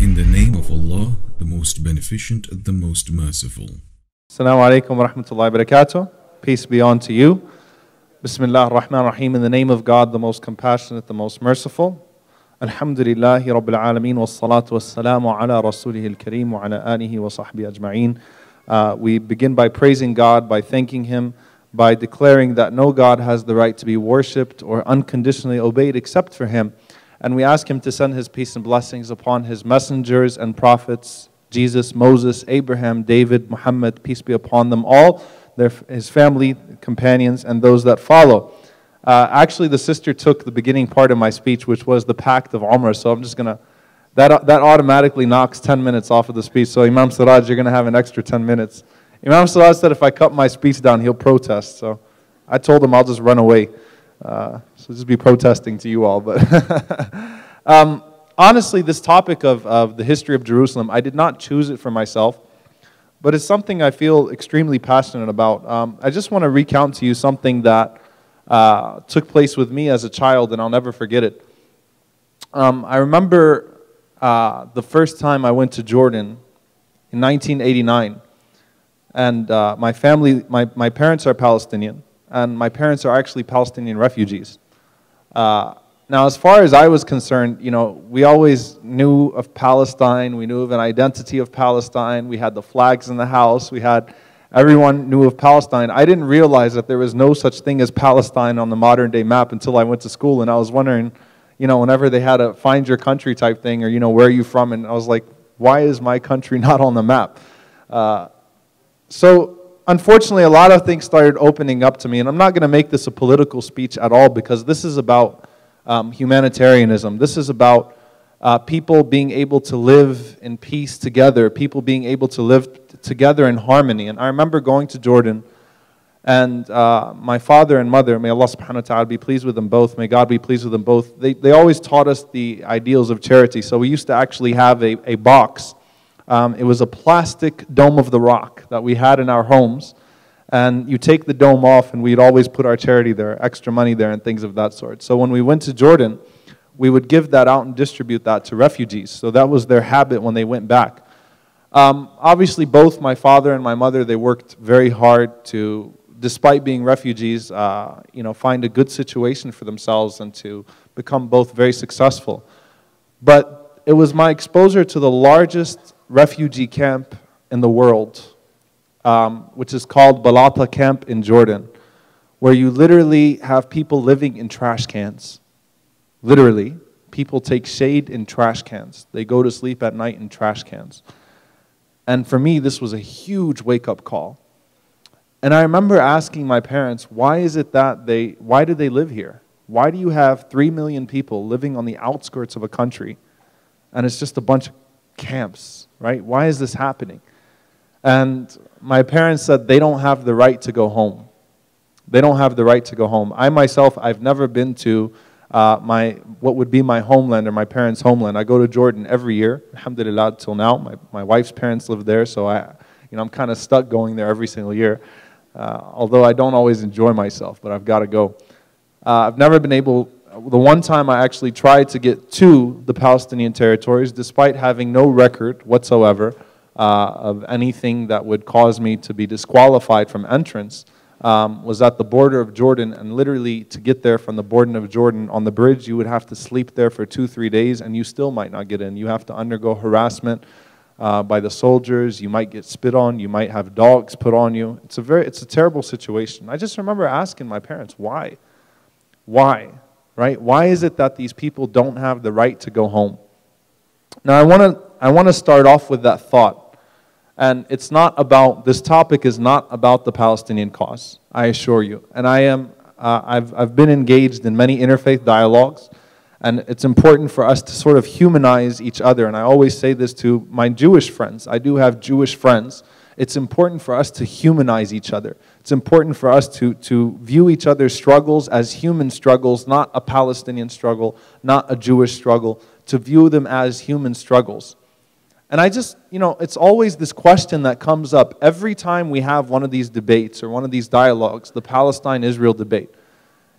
In the name of Allah, the most beneficent, the most merciful. Assalamu alaikum wa rahmatullahi wa barakatuh. Peace be unto you. Bismillah ar-Rahman ar-Rahim. In the name of God, the most compassionate, the most merciful. Alhamdulillahi Rabbil Alameen wa salatu wa salamu ala Rasulihi al-Kareem wa ala alihi wa sahbihi ajma'een. We begin by praising God, by thanking Him, by declaring that no God has the right to be worshipped or unconditionally obeyed except for Him. And we ask Him to send His peace and blessings upon His messengers and prophets, Jesus, Moses, Abraham, David, Muhammad, peace be upon them all, his family, companions, and those that follow. Actually, the sister took the beginning part of my speech, which was the Pact of Umrah, so I'm just going to, that automatically knocks 10 minutes off of the speech. So Imam Siraj, you're going to have an extra 10 minutes. Imam Siraj said if I cut my speech down, he'll protest. So I told him I'll just run away. So just be protesting to you all. But honestly, this topic of the history of Jerusalem, I did not choose it for myself, but it's something I feel extremely passionate about. I just want to recount to you something that took place with me as a child, and I'll never forget it. I remember the first time I went to Jordan in 1989. And my family, my parents are Palestinian, and my parents are actually Palestinian refugees. Now, as far as I was concerned, you know, we always knew of Palestine. We knew of an identity of Palestine. We had the flags in the house. Everyone knew of Palestine. I didn't realize that there was no such thing as Palestine on the modern day map until I went to school, and I was wondering, you know, whenever they had a find your country type thing, or, you know, where are you from? And I was like, why is my country not on the map? So, unfortunately, a lot of things started opening up to me, and I'm not going to make this a political speech at all, because this is about humanitarianism. This is about people being able to live in peace together, people being able to live together in harmony. And I remember going to Jordan, and my father and mother, may Allah subhanahu wa ta'ala be pleased with them both, may God be pleased with them both, they always taught us the ideals of charity. So we used to actually have a box. It was a plastic Dome of the Rock that we had in our homes, and you take the dome off, and we'd always put our charity there, extra money there, and things of that sort. So when we went to Jordan, we would give that out and distribute that to refugees. So that was their habit when they went back. Obviously, both my father and my mother, they worked very hard to, despite being refugees, you know, find a good situation for themselves and to become both very successful. But it was my exposure to the largest refugee camp in the world, which is called Balata Camp in Jordan, where you literally have people living in trash cans. Literally, people take shade in trash cans. They go to sleep at night in trash cans. And for me, this was a huge wake-up call. And I remember asking my parents, why is it that why do they live here? Why do you have 3 million people living on the outskirts of a country, and it's just a bunch of camps, right? Why is this happening? And my parents said they don't have the right to go home. They don't have the right to go home. I myself, I've never been to what would be my homeland or my parents' homeland. I go to Jordan every year, alhamdulillah, till now. My wife's parents live there, so I'm kind of stuck going there every single year. Although I don't always enjoy myself, but I've got to go. I've never been able. The one time I actually tried to get to the Palestinian territories, despite having no record whatsoever of anything that would cause me to be disqualified from entrance, was at the border of Jordan. And literally, to get there from the border of Jordan on the bridge, you would have to sleep there for 2-3 days, and you still might not get in. You have to undergo harassment by the soldiers. You might get spit on. You might have dogs put on you. It's a terrible situation. I just remember asking my parents, why? Why? Right? Why is it that these people don't have the right to go home? Now, I want to start off with that thought. And it's not about, this topic is not about the Palestinian cause, I assure you. And I've been engaged in many interfaith dialogues, and it's important for us to sort of humanize each other. And I always say this to my Jewish friends. I do have Jewish friends. It's important for us to humanize each other. It's important for us to view each other's struggles as human struggles, not a Palestinian struggle, not a Jewish struggle, to view them as human struggles. And I just, you know, it's always this question that comes up every time we have one of these debates or one of these dialogues, the Palestine-Israel debate.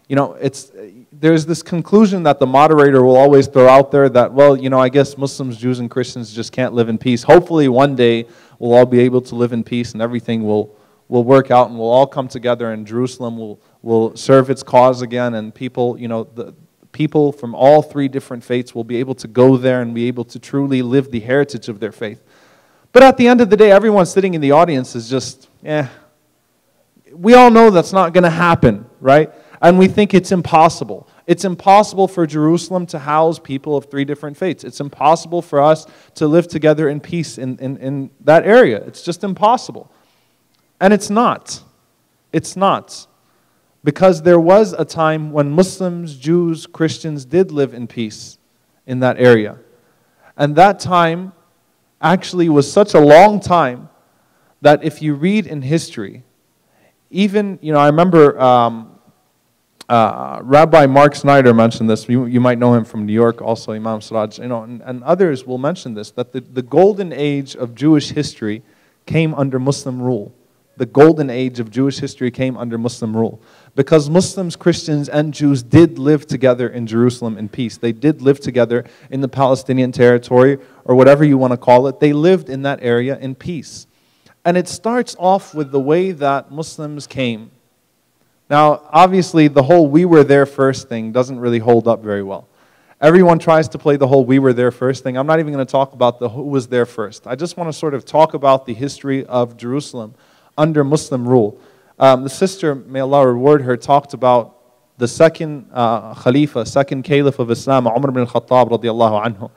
there's this conclusion that the moderator will always throw out there that, well, I guess Muslims, Jews, and Christians just can't live in peace. Hopefully one day we'll all be able to live in peace and everything will work out and we'll all come together and Jerusalem will serve its cause again, and people, the people from all three different faiths will be able to go there and be able to truly live the heritage of their faith. But at the end of the day, everyone sitting in the audience is just, we all know that's not going to happen, right? And we think it's impossible. It's impossible for Jerusalem to house people of three different faiths. It's impossible for us to live together in peace in that area. It's just impossible. And it's not. It's not. Because there was a time when Muslims, Jews, Christians did live in peace in that area. And that time actually was such a long time that if you read in history, even, I remember Rabbi Mark Snyder mentioned this. You might know him from New York, also Imam Siraj, and others will mention this, that the golden age of Jewish history came under Muslim rule. The golden age of Jewish history came under Muslim rule. Because Muslims, Christians, and Jews did live together in Jerusalem in peace. They did live together in the Palestinian territory, or whatever you want to call it. They lived in that area in peace. And it starts off with the way that Muslims came. Now, obviously, the whole "we were there first" thing doesn't really hold up very well. Everyone tries to play the whole "we were there first" thing. I'm not even going to talk about the who was there first. I just want to sort of talk about the history of Jerusalem under Muslim rule. The sister, may Allah reward her, talked about the second Khalifa, second Caliph of Islam, Umar ibn al-Khattab radiallahu anhu.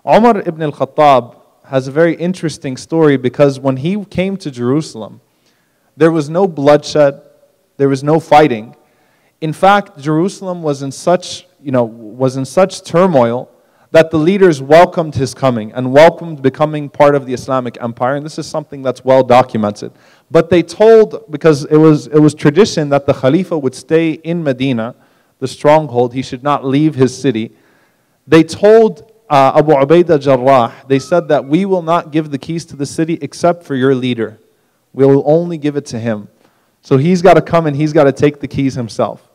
Umar ibn al-Khattab has a very interesting story because when he came to Jerusalem, there was no bloodshed, there was no fighting. In fact, Jerusalem was in such turmoil that the leaders welcomed his coming and welcomed becoming part of the Islamic Empire, and this is something that's well documented. But they told, because it was tradition that the Khalifa would stay in Medina, the stronghold, he should not leave his city. They told Abu Ubaidah Jarrah, they said that we will not give the keys to the city except for your leader. We will only give it to him. So he's got to come and he's got to take the keys himself.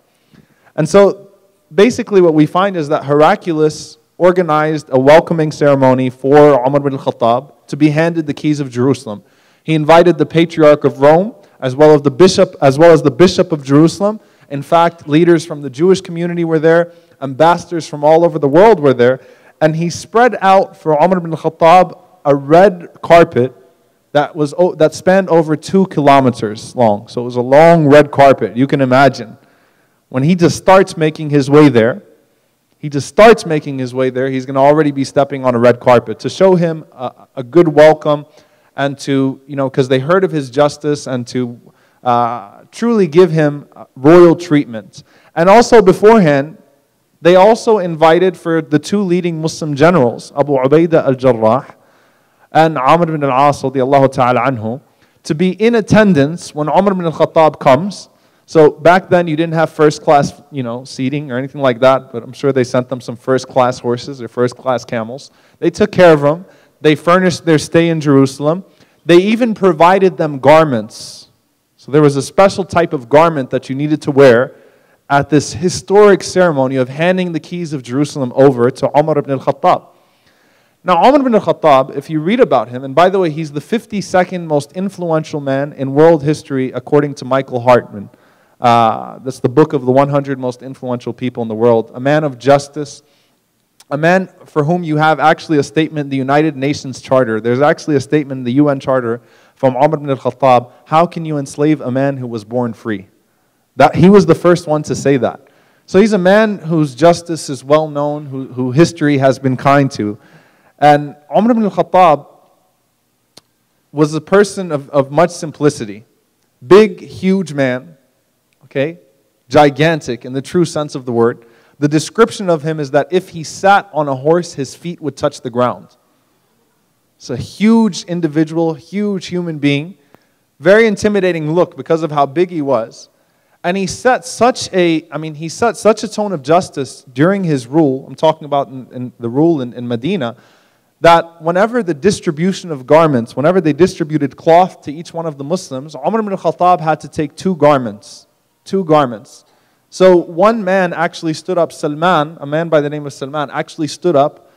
And so basically what we find is that Heraclius organized a welcoming ceremony for Umar ibn al-Khattab to be handed the keys of Jerusalem. He invited the Patriarch of Rome as well as the Bishop of Jerusalem. In fact, leaders from the Jewish community were there, ambassadors from all over the world were there, and he spread out for Umar ibn al-Khattab a red carpet that spanned over 2 kilometers long. So it was a long red carpet. You can imagine. When he just starts making his way there, he's going to already be stepping on a red carpet to show him a good welcome and to, because they heard of his justice, and to truly give him royal treatment. And also beforehand, they also invited for the 2 leading Muslim generals, Abu Ubaidah al-Jarrah and Amr ibn al-As radiallahu ta'ala anhu, to be in attendance when Umar ibn al-Khattab comes. So back then you didn't have first class, seating or anything like that, but I'm sure they sent them some first class horses or first class camels. They took care of them. They furnished their stay in Jerusalem. They even provided them garments. So there was a special type of garment that you needed to wear at this historic ceremony of handing the keys of Jerusalem over to Umar ibn al-Khattab. Now Umar ibn al-Khattab, if you read about him, and by the way, he's the 52nd most influential man in world history according to Michael Hartman. That's the book of the 100 most influential people in the world. A man of justice, a man for whom you have actually a statement in the United Nations Charter. There's actually a statement in the UN Charter from Umar ibn al-Khattab, how can you enslave a man who was born free? He was the first one to say that. So he's a man whose justice is well known, who history has been kind to. And Umar ibn al-Khattab was a person of much simplicity. Big, huge man, okay? Gigantic in the true sense of the word. The description of him is that if he sat on a horse, his feet would touch the ground. It's a huge individual, huge human being. Very intimidating look because of how big he was. And he set such a tone of justice during his rule. I'm talking about in the rule in Medina, that whenever the distribution of garments, whenever they distributed cloth to each one of the Muslims, Umar ibn al-Khattab had to take 2 garments. So one man actually stood up, Salman, a man by the name of Salman, actually stood up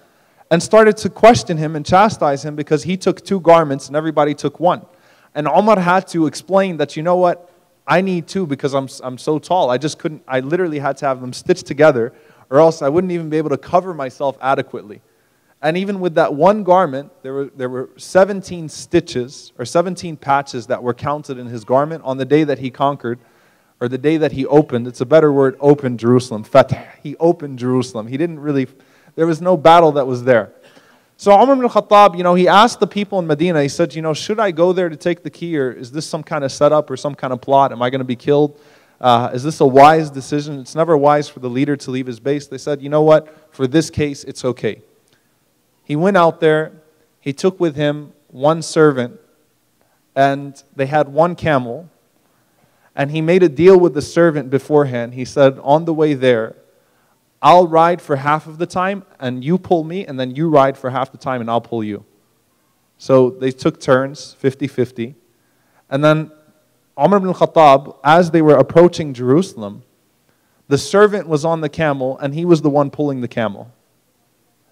and started to question him and chastise him because he took 2 garments and everybody took 1. And Omar had to explain that, you know what, I need 2 because I'm so tall. I just couldn't, I literally had to have them stitched together or else I wouldn't even be able to cover myself adequately. And even with that 1 garment, there were 17 stitches or 17 patches that were counted in his garment on the day that he conquered, or the day that he opened. It's a better word, opened Jerusalem. Fath. He opened Jerusalem. He didn't really, there was no battle that was there. So Umar ibn al-Khattab, you know, he asked the people in Medina, he said, you know, should I go there to take the key, or is this some kind of setup or some kind of plot? Am I going to be killed? Is this a wise decision? It's never wise for the leader to leave his base. They said, you know what, for this case, it's okay. He went out there, he took with him 1 servant, and they had 1 camel, and he made a deal with the servant beforehand. He said, on the way there, I'll ride for half of the time, and you pull me, and then you ride for half the time, and I'll pull you. So they took turns, 50-50. And then Umar ibn al-Khattab, as they were approaching Jerusalem, the servant was on the camel, and he was the one pulling the camel.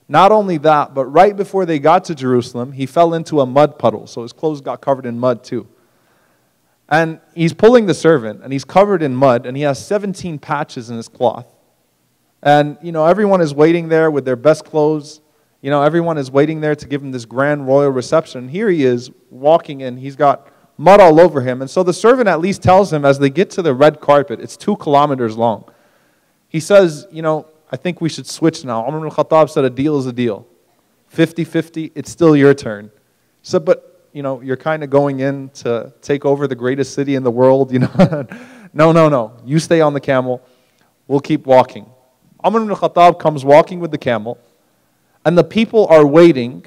Not only that, but right before they got to Jerusalem, he fell into a mud puddle, so his clothes got covered in mud too. And he's pulling the servant, and he's covered in mud, and he has 17 patches in his cloth. And, you know, everyone is waiting there with their best clothes. You know, everyone is waiting there to give him this grand royal reception. Here he is walking in. He's got mud all over him. And so the servant at least tells him as they get to the red carpet, it's 2 kilometers long. He says, you know, I think we should switch now. Umar ibn al-Khattab said a deal is a deal. 50-50, it's still your turn. He said, but, you know, you're kind of going in to take over the greatest city in the world, you know. No. You stay on the camel. We'll keep walking. Umar ibn al-Khattab comes walking with the camel, and the people are waiting,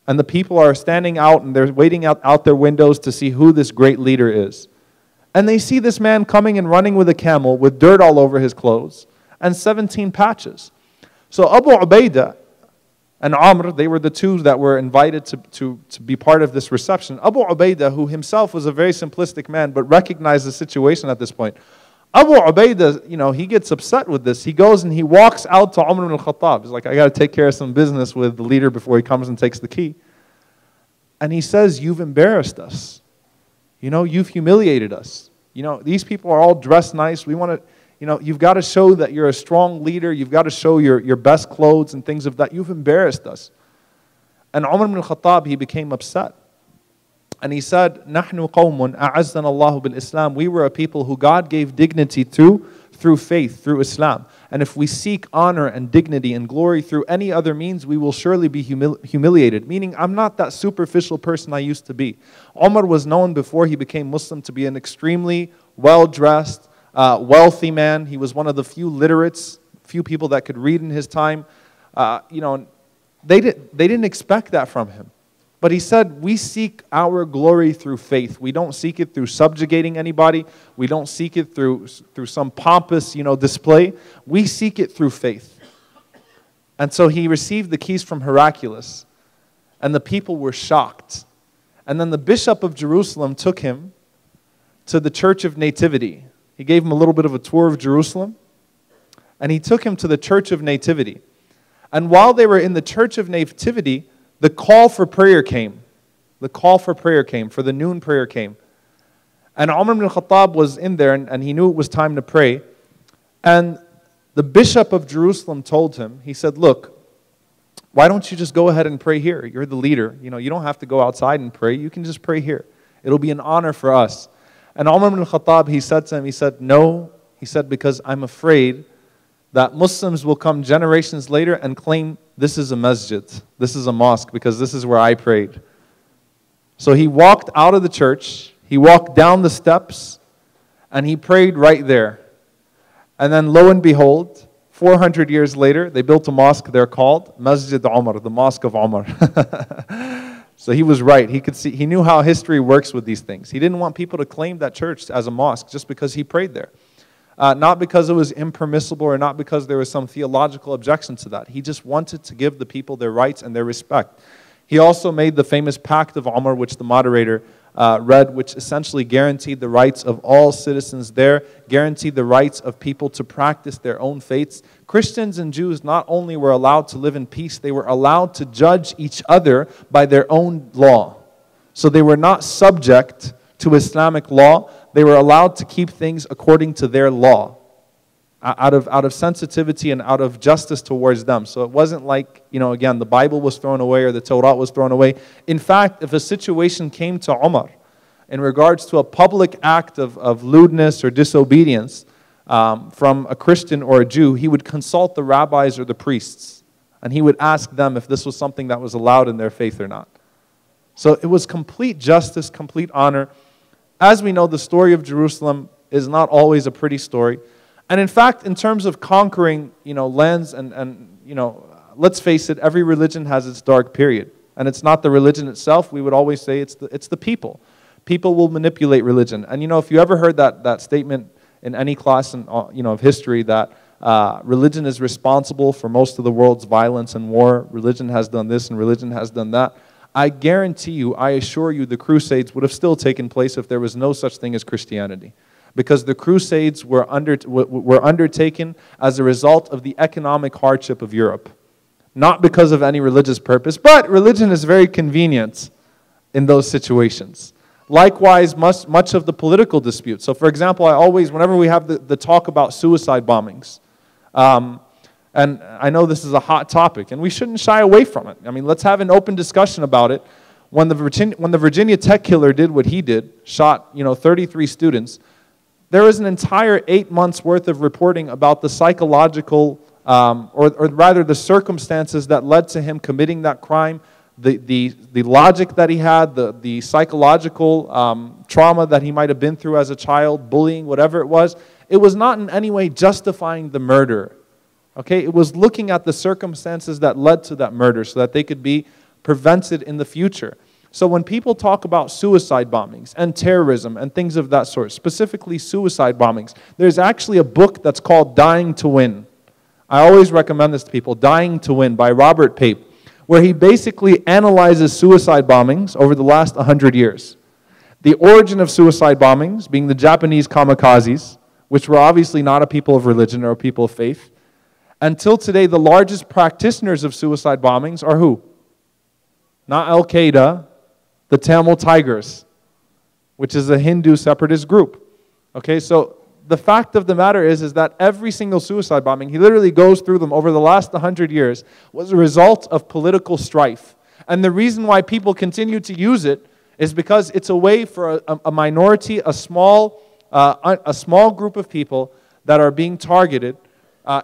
and the people are standing out, and they're waiting out their windows to see who this great leader is. And they see this man coming and running with a camel with dirt all over his clothes and 17 patches. So Abu Ubaidah and Amr, they were the 2 that were invited to be part of this reception. Abu Ubaidah, who himself was a very simplistic man, but recognized the situation at this point. Abu Ubaidah, you know, he gets upset with this. He goes and he walks out to Umar ibn al-Khattab. He's like, I got to take care of some business with the leader before he comes and takes the key. And he says, you've embarrassed us. You know, you've humiliated us. You know, these people are all dressed nice. We want to, you know, you've got to show that you're a strong leader. You've got to show your best clothes and things of that. You've embarrassed us. And Umar ibn al-Khattab, he became upset. And he said, نَحْنُ قَوْمٌ أَعَزَّنَ اللَّهُ بِالْإِسْلَامِ. We were a people who God gave dignity through faith, through Islam. And if we seek honor and dignity and glory through any other means, we will surely be humiliated. Meaning, I'm not that superficial person I used to be. Umar was known before he became Muslim to be an extremely well-dressed, wealthy man. He was one of the few literates, few people that could read in his time. You know, they didn't expect that from him. But he said, we seek our glory through faith. We don't seek it through subjugating anybody. We don't seek it through some pompous, you know, display. We seek it through faith. And so he received the keys from Heraclius, and the people were shocked. And then the bishop of Jerusalem took him to the Church of Nativity. He gave him a little bit of a tour of Jerusalem, and he took him to the Church of Nativity. And while they were in the Church of Nativity, the call for prayer came. The call for prayer came, for the noon prayer came. And Umar ibn al-Khattab was in there, and he knew it was time to pray. And the bishop of Jerusalem told him, he said, look, why don't you just go ahead and pray here? You're the leader. You know, you don't have to go outside and pray. You can just pray here. It'll be an honor for us. And Umar ibn al-Khattab, he said to him, he said, no. He said, because I'm afraid that Muslims will come generations later and claim this is a masjid, this is a mosque, because this is where I prayed. So he walked out of the church, he walked down the steps, and he prayed right there. And then lo and behold, 400 years later, they built a mosque there called Masjid Umar, the Mosque of Umar. So he was right. He could see, he knew how history works with these things. He didn't want people to claim that church as a mosque just because he prayed there. Not because it was impermissible or not because there was some theological objection to that. He just wanted to give the people their rights and their respect. He also made the famous pact of Umar, which the moderator read, which essentially guaranteed the rights of all citizens there, guaranteed the rights of people to practice their own faiths. Christians and Jews not only were allowed to live in peace, they were allowed to judge each other by their own law. So they were not subject to Islamic law. They were allowed to keep things according to their law, out of sensitivity and out of justice towards them. So it wasn't like, again, the Bible was thrown away or the Torah was thrown away. In fact, if a situation came to Umar in regards to a public act of lewdness or disobedience from a Christian or a Jew, he would consult the rabbis or the priests, and he would ask them if this was something that was allowed in their faith or not. So it was complete justice, complete honor. As we know, the story of Jerusalem is not always a pretty story. And in fact, in terms of conquering, lands and let's face it, every religion has its dark period. And it's not the religion itself. We would always say it's the people. People will manipulate religion. And if you ever heard that statement in any class of history, that religion is responsible for most of the world's violence and war, religion has done this and religion has done that, I guarantee you, I assure you, the Crusades would have still taken place if there was no such thing as Christianity. Because the Crusades were undertaken as a result of the economic hardship of Europe. Not because of any religious purpose, but religion is very convenient in those situations. Likewise, much of the political dispute. So for example, whenever we have the talk about suicide bombings, and I know this is a hot topic, and we shouldn't shy away from it. I mean, let's have an open discussion about it. When the Virginia Tech killer did what he did, shot 33 students, there was an entire 8 months worth of reporting about the psychological, or rather the circumstances that led to him committing that crime, the logic that he had, the psychological trauma that he might have been through as a child, bullying, whatever it was. It was not in any way justifying the murder. Okay, it was looking at the circumstances that led to that murder so that they could be prevented in the future. So when people talk about suicide bombings and terrorism and things of that sort, specifically suicide bombings, there's actually a book that's called Dying to Win. I always recommend this to people, Dying to Win by Robert Pape, where he basically analyzes suicide bombings over the last 100 years. The origin of suicide bombings being the Japanese kamikazes, which were obviously not a people of religion or a people of faith. Until today, the largest practitioners of suicide bombings are who? Not Al-Qaeda, the Tamil Tigers, which is a Hindu separatist group. Okay, so the fact of the matter is that every single suicide bombing, he literally goes through them over the last 100 years, was a result of political strife. And the reason why people continue to use it is because it's a way for a minority, a small group of people that are being targeted.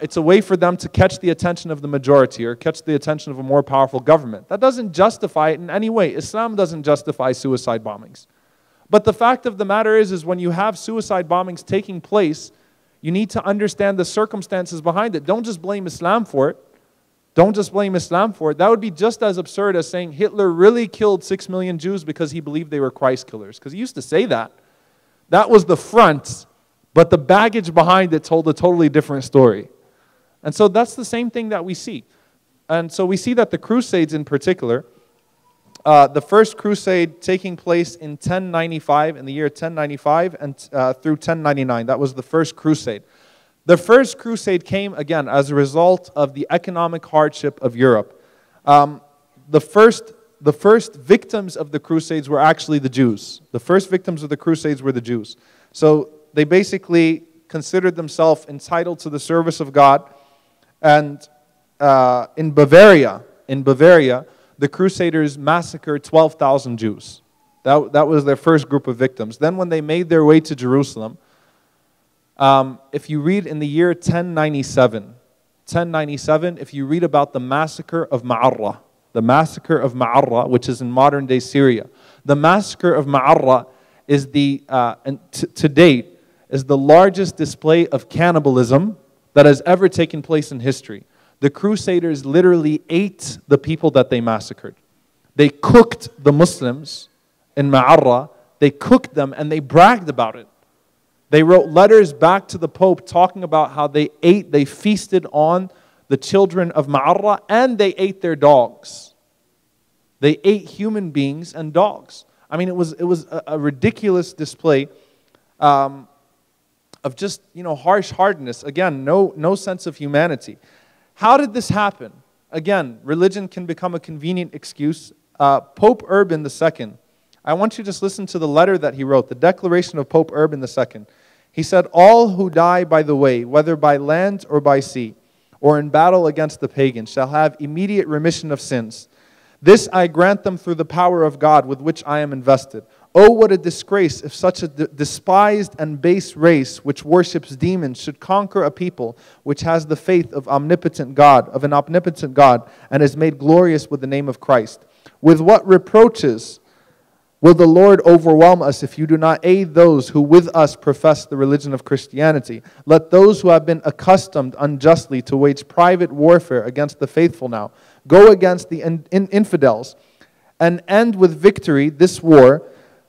It's a way for them to catch the attention of the majority or catch the attention of a more powerful government. That doesn't justify it in any way. Islam doesn't justify suicide bombings. But the fact of the matter is when you have suicide bombings taking place, you need to understand the circumstances behind it. Don't just blame Islam for it. Don't just blame Islam for it. That would be just as absurd as saying Hitler really killed 6 million Jews because he believed they were Christ killers. Because he used to say that. That was the front, but the baggage behind it told a totally different story. And so that's the same thing that we see. And so we see that the Crusades in particular, the first crusade taking place in 1095, in the year 1095 and through 1099. That was the first crusade. The first crusade came, again, as a result of the economic hardship of Europe. The first victims of the crusades were actually the Jews. The first victims of the crusades were the Jews. So they basically considered themselves entitled to the service of God. And in Bavaria, the Crusaders massacred 12,000 Jews. That was their first group of victims. Then when they made their way to Jerusalem, if you read in the year 1097, if you read about the massacre of Ma'arra, which is in modern-day Syria, the massacre of Ma'arra is to date, is the largest display of cannibalism that has ever taken place in history. The Crusaders literally ate the people that they massacred. They cooked the Muslims in Ma'arra. They cooked them and they bragged about it. They wrote letters back to the Pope talking about how they feasted on the children of Ma'arra and they ate their dogs. They ate human beings and dogs. I mean, it was a ridiculous display of just, harsh hardness. Again, no sense of humanity. How did this happen? Again, religion can become a convenient excuse. Pope Urban II, I want you to just listen to the letter that he wrote, the declaration of Pope Urban II. He said, "All who die by the way, whether by land or by sea, or in battle against the pagans, shall have immediate remission of sins. This I grant them through the power of God with which I am invested. Oh, what a disgrace if such a despised and base race which worships demons should conquer a people which has the faith of an omnipotent God, and is made glorious with the name of Christ. With what reproaches will the Lord overwhelm us if you do not aid those who with us profess the religion of Christianity? Let those who have been accustomed unjustly to wage private warfare against the faithful now go against the infidels and end with victory this war,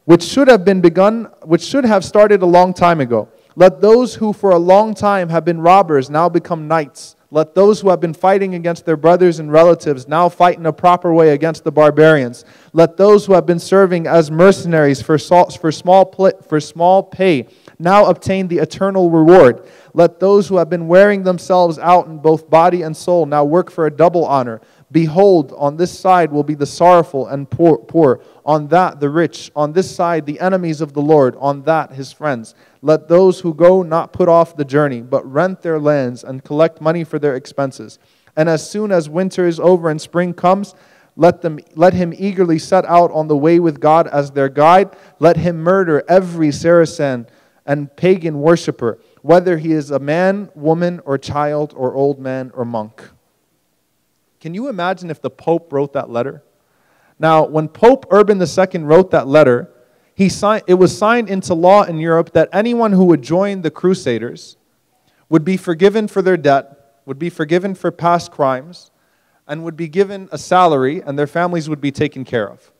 which should have started a long time ago. Let those who for a long time have been robbers now become knights. Let those who have been fighting against their brothers and relatives now fight in a proper way against the barbarians. Let those who have been serving as mercenaries for small pay now obtain the eternal reward. Let those who have been wearing themselves out in both body and soul now work for a double honor. Behold, on this side will be the sorrowful and poor, on that the rich, on this side the enemies of the Lord, on that his friends. Let those who go not put off the journey, but rent their lands and collect money for their expenses. And as soon as winter is over and spring comes, let him eagerly set out on the way with God as their guide. Let him murder every Saracen and pagan worshipper, whether he is a man, woman, or child, or old man, or monk." Can you imagine if the Pope wrote that letter? Now, when Pope Urban II wrote that letter, it was signed into law in Europe that anyone who would join the Crusaders would be forgiven for their debt, would be forgiven for past crimes, and would be given a salary, and their families would be taken care of.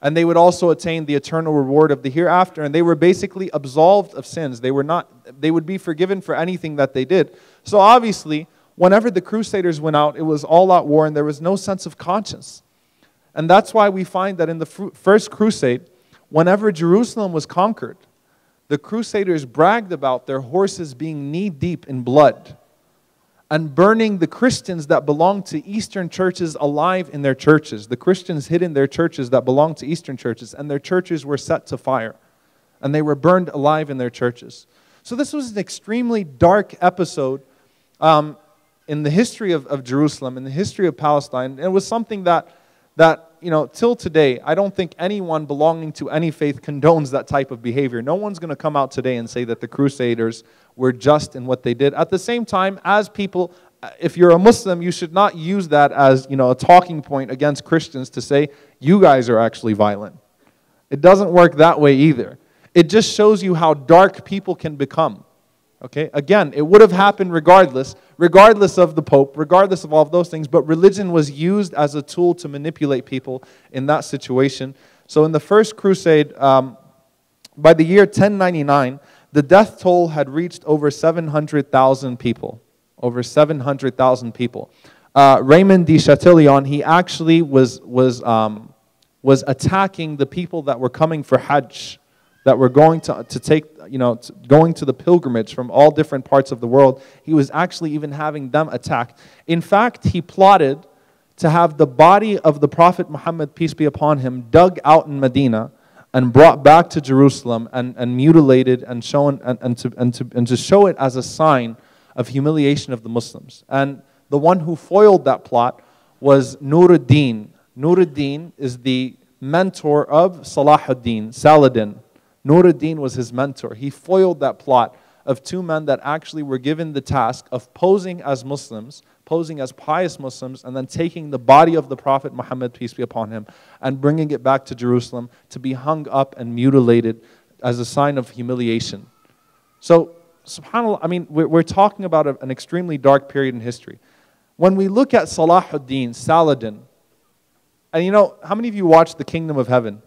And they would also attain the eternal reward of the hereafter, and they were basically absolved of sins. They would be forgiven for anything that they did. So obviously, whenever the Crusaders went out, it was all-out war, and there was no sense of conscience. And that's why we find that in the First Crusade, whenever Jerusalem was conquered, the Crusaders bragged about their horses being knee-deep in blood and burning the Christians that belonged to Eastern churches alive in their churches. The Christians hid in their churches that belonged to Eastern churches, and their churches were set to fire, and they were burned alive in their churches. So this was an extremely dark episode in the history of Jerusalem, in the history of Palestine. And it was something that till today, I don't think anyone belonging to any faith condones that type of behavior. No one's going to come out today and say that the Crusaders were just in what they did. At the same time, as people, if you're a Muslim, you should not use that as a talking point against Christians to say, you guys are actually violent. It doesn't work that way either. It just shows you how dark people can become. Okay? Again, it would have happened regardless of the Pope, regardless of all of those things, but religion was used as a tool to manipulate people in that situation. So in the First Crusade, by the year 1099, the death toll had reached over 700,000 people. Over 700,000 people. Raymond de Chatillon, he actually was attacking the people that were coming for Hajj, that were going going to the pilgrimage from all different parts of the world. He was actually even having them attacked. In fact, he plotted to have the body of the Prophet Muhammad, peace be upon him, dug out in Medina and brought back to Jerusalem and mutilated and shown and to show it as a sign of humiliation of the Muslims. And the one who foiled that plot was Nur-ad-Din. Nur-ad-Din is the mentor of Saladin. Nur-ad-Din was his mentor. He foiled that plot of two men that actually were given the task of posing as Muslims, posing as pious Muslims, and then taking the body of the Prophet Muhammad, peace be upon him, and bringing it back to Jerusalem to be hung up and mutilated as a sign of humiliation. So, subhanAllah, I mean, we're talking about an extremely dark period in history. When we look at Saladin, and how many of you watched The Kingdom of Heaven?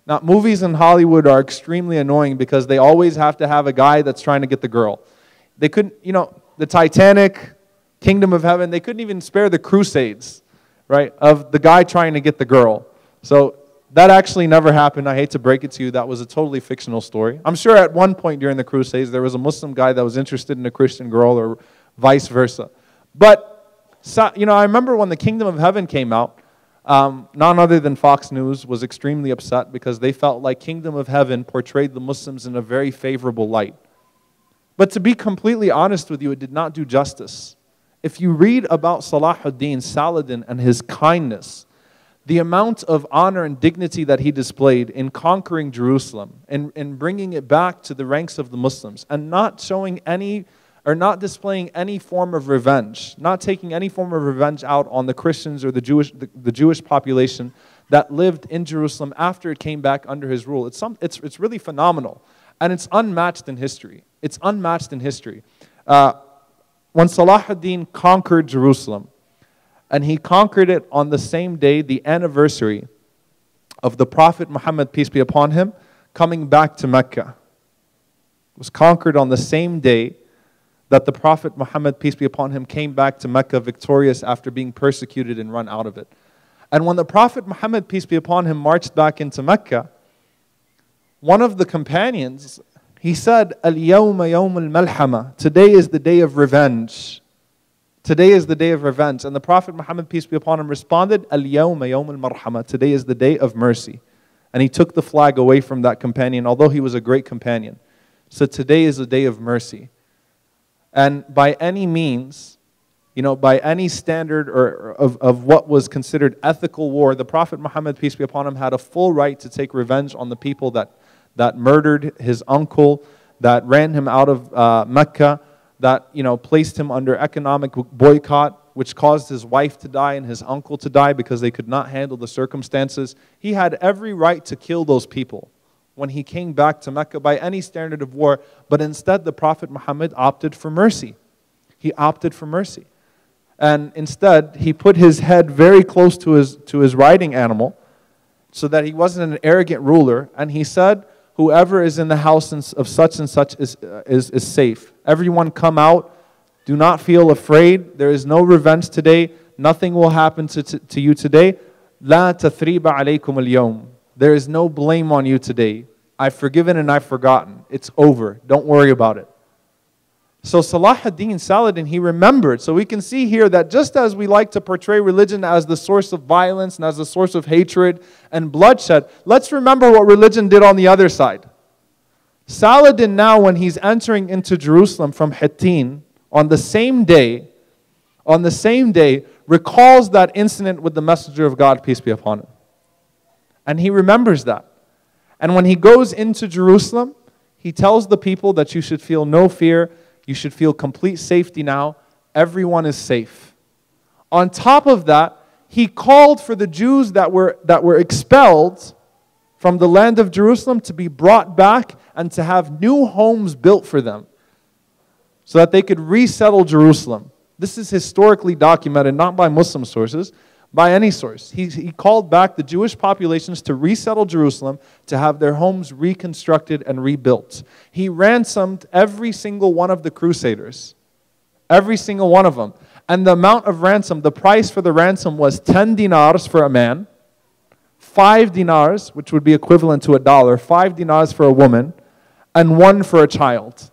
Now, movies in Hollywood are extremely annoying because they always have to have a guy that's trying to get the girl. They couldn't, the Titanic, Kingdom of Heaven, they couldn't even spare the Crusades, right, of the guy trying to get the girl. So that actually never happened. I hate to break it to you. That was a totally fictional story. I'm sure at one point during the Crusades, there was a Muslim guy that was interested in a Christian girl or vice versa. But, you know, I remember when the Kingdom of Heaven came out, none other than Fox News was extremely upset because they felt like Kingdom of Heaven portrayed the Muslims in a very favorable light. But to be completely honest with you, it did not do justice. If you read about Salahuddin Saladin and his kindness, the amount of honor and dignity that he displayed in conquering Jerusalem and in bringing it back to the ranks of the Muslims and not showing any or not displaying any form of revenge, not taking any form of revenge out on the Christians or the Jewish population that lived in Jerusalem after it came back under his rule. It's really phenomenal. And it's unmatched in history. It's unmatched in history. When Salahuddin conquered Jerusalem, and he conquered it on the same day, the anniversary of the Prophet Muhammad, peace be upon him, coming back to Mecca. It was conquered on the same day that the Prophet Muhammad, peace be upon him, came back to Mecca victorious after being persecuted and run out of it. And when the Prophet Muhammad, peace be upon him, marched back into Mecca, one of the companions, he said, Al-yawma yawm al-malhama. Today is the day of revenge. Today is the day of revenge. And the Prophet Muhammad, peace be upon him, responded, Al-yawma yawm al-marhama. Today is the day of mercy. And he took the flag away from that companion, although he was a great companion. So today is a day of mercy. And by any means, you know, by any standard of what was considered ethical war, the Prophet Muhammad, peace be upon him, had a full right to take revenge on the people that murdered his uncle, that ran him out of Mecca, that, you know, placed him under economic boycott, which caused his wife to die and his uncle to die because they could not handle the circumstances. He had every right to kill those people when he came back to Mecca by any standard of war, but instead the Prophet Muhammad opted for mercy. He opted for mercy. And instead, he put his head very close to his riding animal so that he wasn't an arrogant ruler, and he said, whoever is in the house of such and such is safe. Everyone come out. Do not feel afraid. There is no revenge today. Nothing will happen to you today. لا تثريب عليكم اليوم. There is no blame on you today. I've forgiven and I've forgotten. It's over. Don't worry about it. So Salahuddin Saladin, he remembered. So we can see here that just as we like to portray religion as the source of violence and as the source of hatred and bloodshed, let's remember what religion did on the other side. Saladin now, when he's entering into Jerusalem from Hittin, on the same day, recalls that incident with the Messenger of God, peace be upon him. And he remembers that. And when he goes into Jerusalem, he tells the people that you should feel no fear. You should feel complete safety now. Everyone is safe. On top of that, he called for the Jews that were expelled from the land of Jerusalem to be brought back and to have new homes built for them so that they could resettle Jerusalem. This is historically documented, not by Muslim sources, by any source. He called back the Jewish populations to resettle Jerusalem, to have their homes reconstructed and rebuilt. He ransomed every single one of the crusaders. Every single one of them. And the amount of ransom, the price for the ransom was 10 dinars for a man, 5 dinars, which would be equivalent to $1, 5 dinars for a woman, and 1 for a child.